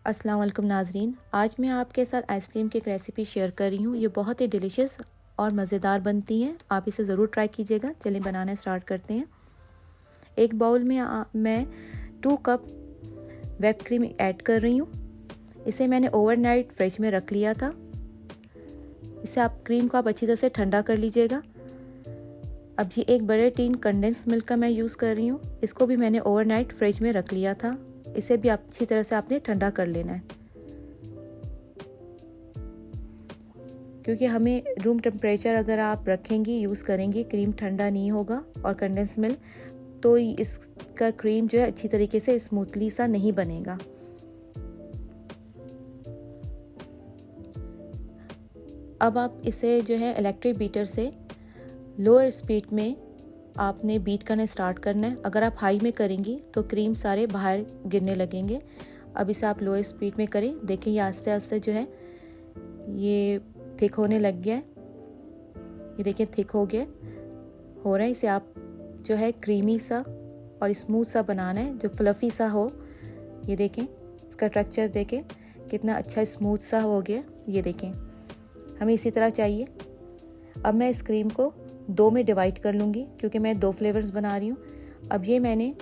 अस्सलाम वालेकुम नाज़रीन, आज मैं आपके साथ आइसक्रीम की एक रेसिपी शेयर कर रही हूँ। ये बहुत ही डिलीशियस और मज़ेदार बनती हैं। आप इसे ज़रूर ट्राई कीजिएगा। चलिए बनाना स्टार्ट करते हैं। एक बाउल में मैं 2 कप व्हिप क्रीम ऐड कर रही हूँ। इसे मैंने ओवरनाइट फ्रिज में रख लिया था। इसे क्रीम को आप अच्छी तरह से ठंडा कर लीजिएगा। अब ये एक बड़े टीन कंडेंस मिल्क का मैं यूज़ कर रही हूँ। इसको भी मैंने ओवरनाइट फ्रिज में रख लिया था। इसे भी अच्छी तरह से आपने ठंडा कर लेना है, क्योंकि हमें रूम टेम्परेचर अगर आप रखेंगी, यूज़ करेंगी, क्रीम ठंडा नहीं होगा और कंडेंस मिल्क, तो इसका क्रीम जो है अच्छी तरीके से स्मूथली सा नहीं बनेगा। अब आप इसे जो है इलेक्ट्रिक बीटर से लोअर स्पीड में आपने बीट करना स्टार्ट करना है। अगर आप हाई में करेंगी तो क्रीम सारे बाहर गिरने लगेंगे। अब इसे आप लोअर स्पीड में करें। देखिए ये आस्ते आस्ते जो है ये थिक होने लग गया है। ये देखिए थिक हो रहा है। इसे आप जो है क्रीमी सा और स्मूथ सा बनाना है, जो फ्लफ़ी सा हो। ये देखें इसका टेक्सचर देखें कितना अच्छा स्मूथ सा हो गया। ये देखें हमें इसी तरह चाहिए। अब मैं इस क्रीम को 2 में डिवाइड कर लूँगी, क्योंकि मैं 2 फ्लेवर्स बना रही हूँ। अब ये मैंने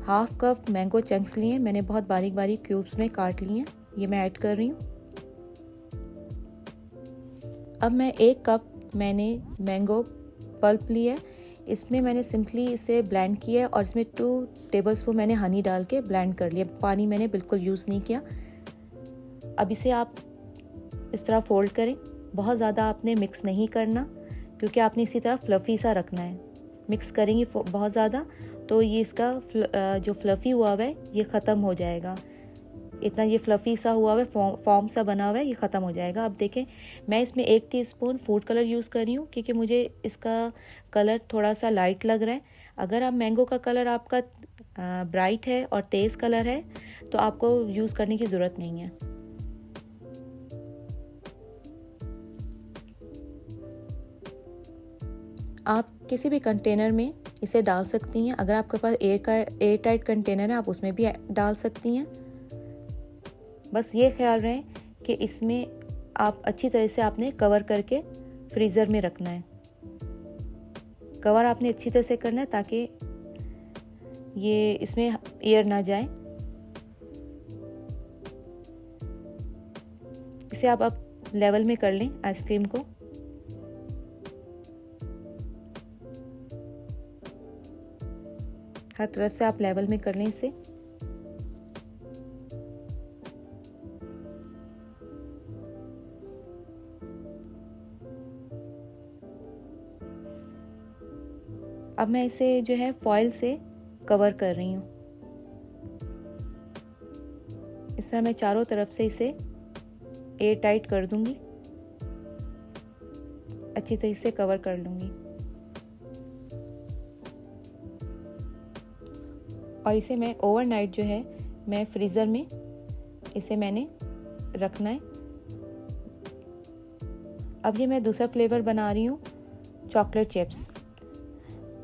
हाफ कप मैंगो चंक्स लिए, मैंने बहुत बारीक बारीक क्यूब्स में काट लिए हैं। ये मैं ऐड कर रही हूँ। अब मैं 1 कप मैंने मैंगो पल्प लिया है। इसमें मैंने सिंपली इसे ब्लेंड किया है और इसमें 2 टेबलस्पून मैंने हनी डाल के ब्लेंड कर लिया। पानी मैंने बिल्कुल यूज़ नहीं किया। अब इसे आप इस तरह फोल्ड करें। बहुत ज़्यादा आपने मिक्स नहीं करना, क्योंकि आपने इसी तरह फ्लफ़ी सा रखना है। मिक्स करेंगे बहुत ज़्यादा तो ये इसका जो फ्लफ़ी हुआ हुआ है ये ख़त्म हो जाएगा। इतना ये फ्लफ़ी सा हुआ हुआ है, फॉर्म सा बना हुआ है, ये ख़त्म हो जाएगा। अब देखें मैं इसमें 1 टीस्पून फूड कलर यूज़ कर रही हूँ, क्योंकि मुझे इसका कलर थोड़ा सा लाइट लग रहा है। अगर आप मैंगो का कलर आपका ब्राइट है और तेज़ कलर है तो आपको यूज़ करने की ज़रूरत नहीं है। आप किसी भी कंटेनर में इसे डाल सकती हैं। अगर आपके पास एयर टाइट कंटेनर है आप उसमें भी डाल सकती हैं। बस ये ख्याल रहे कि इसमें आप अच्छी तरह से आपने कवर करके फ्रीज़र में रखना है। कवर आपने अच्छी तरह से करना है ताकि ये इसमें एयर ना जाए। इसे आप लेवल में कर लें आइसक्रीम को। हर तरफ से आप लेवल में कर लें इसे। अब मैं इसे जो है फॉइल से कवर कर रही हूँ। इस तरह मैं चारों तरफ से इसे एयर टाइट कर दूंगी, अच्छी तरह से कवर कर लूँगी। और इसे मैं ओवरनाइट जो है मैं फ्रीज़र में इसे मैंने रखना है। अब ये मैं दूसरा फ्लेवर बना रही हूँ, चॉकलेट चिप्स।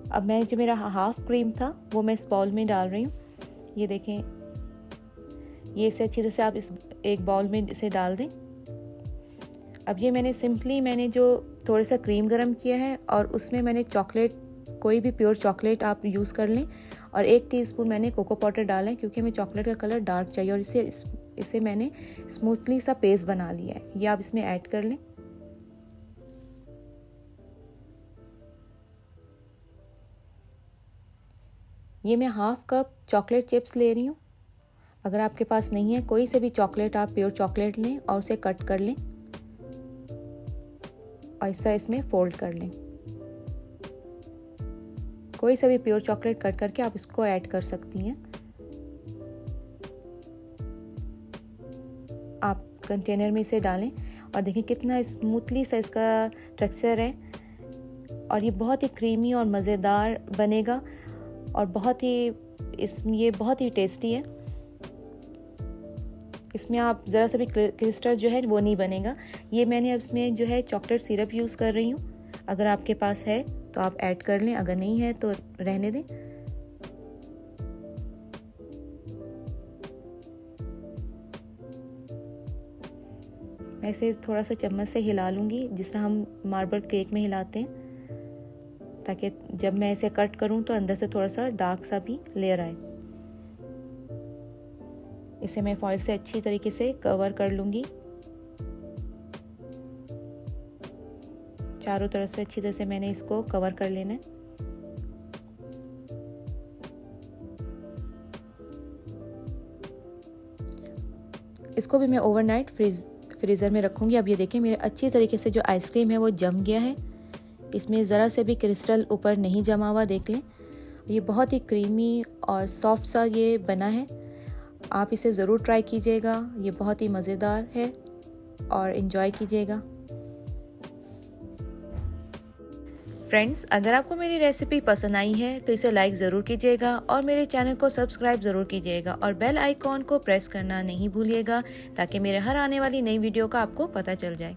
अब मैं जो मेरा हाफ क्रीम था वो मैं इस बाउल में डाल रही हूँ। ये देखें ये इसे अच्छी तरह से आप इस एक बाउल में इसे डाल दें। अब ये मैंने जो थोड़ा सा क्रीम गरम किया है और उसमें मैंने चॉकलेट, कोई भी प्योर चॉकलेट आप यूज़ कर लें, और 1 टीस्पून मैंने कोको पाउडर डाला है, क्योंकि हमें चॉकलेट का कलर डार्क चाहिए। और इसे मैंने स्मूथली सा पेस्ट बना लिया है। ये आप इसमें ऐड कर लें। ये मैं हाफ कप चॉकलेट चिप्स ले रही हूँ। अगर आपके पास नहीं है कोई से भी चॉकलेट, आप प्योर चॉकलेट लें और उसे कट कर लें और इस तरह इसमें फोल्ड कर लें। कोई सा भी प्योर चॉकलेट कट करके आप इसको ऐड कर सकती हैं। आप कंटेनर में इसे डालें और देखिए कितना स्मूथली सा इसका टेक्सचर है, और ये बहुत ही क्रीमी और मज़ेदार बनेगा और ये बहुत ही टेस्टी है। इसमें आप ज़रा सा भी क्रिस्टल जो है वो नहीं बनेगा। ये मैंने अब इसमें जो है चॉकलेट सिरप यूज़ कर रही हूँ। अगर आपके पास है तो आप ऐड कर लें, अगर नहीं है तो रहने दें। मैं इसे थोड़ा सा चम्मच से हिला लूँगी, जिस तरह हम मार्बल केक में हिलाते हैं, ताकि जब मैं इसे कट करूँ तो अंदर से थोड़ा सा डार्क सा भी लेयर आए। इसे मैं फॉइल से अच्छी तरीके से कवर कर लूँगी। चारों तरफ से अच्छी तरह से मैंने इसको कवर कर लेना है। इसको भी मैं ओवरनाइट फ्रीज़र में रखूँगी। अब ये देखें मेरे अच्छी तरीके से जो आइसक्रीम है वो जम गया है। इसमें ज़रा से भी क्रिस्टल ऊपर नहीं जमा हुआ, देख लें। ये बहुत ही क्रीमी और सॉफ्ट सा ये बना है। आप इसे ज़रूर ट्राई कीजिएगा, ये बहुत ही मज़ेदार है और इन्जॉय कीजिएगा। फ्रेंड्स, अगर आपको मेरी रेसिपी पसंद आई है तो इसे लाइक ज़रूर कीजिएगा और मेरे चैनल को सब्सक्राइब ज़रूर कीजिएगा और बेल आइकॉन को प्रेस करना नहीं भूलिएगा, ताकि मेरे हर आने वाली नई वीडियो का आपको पता चल जाए।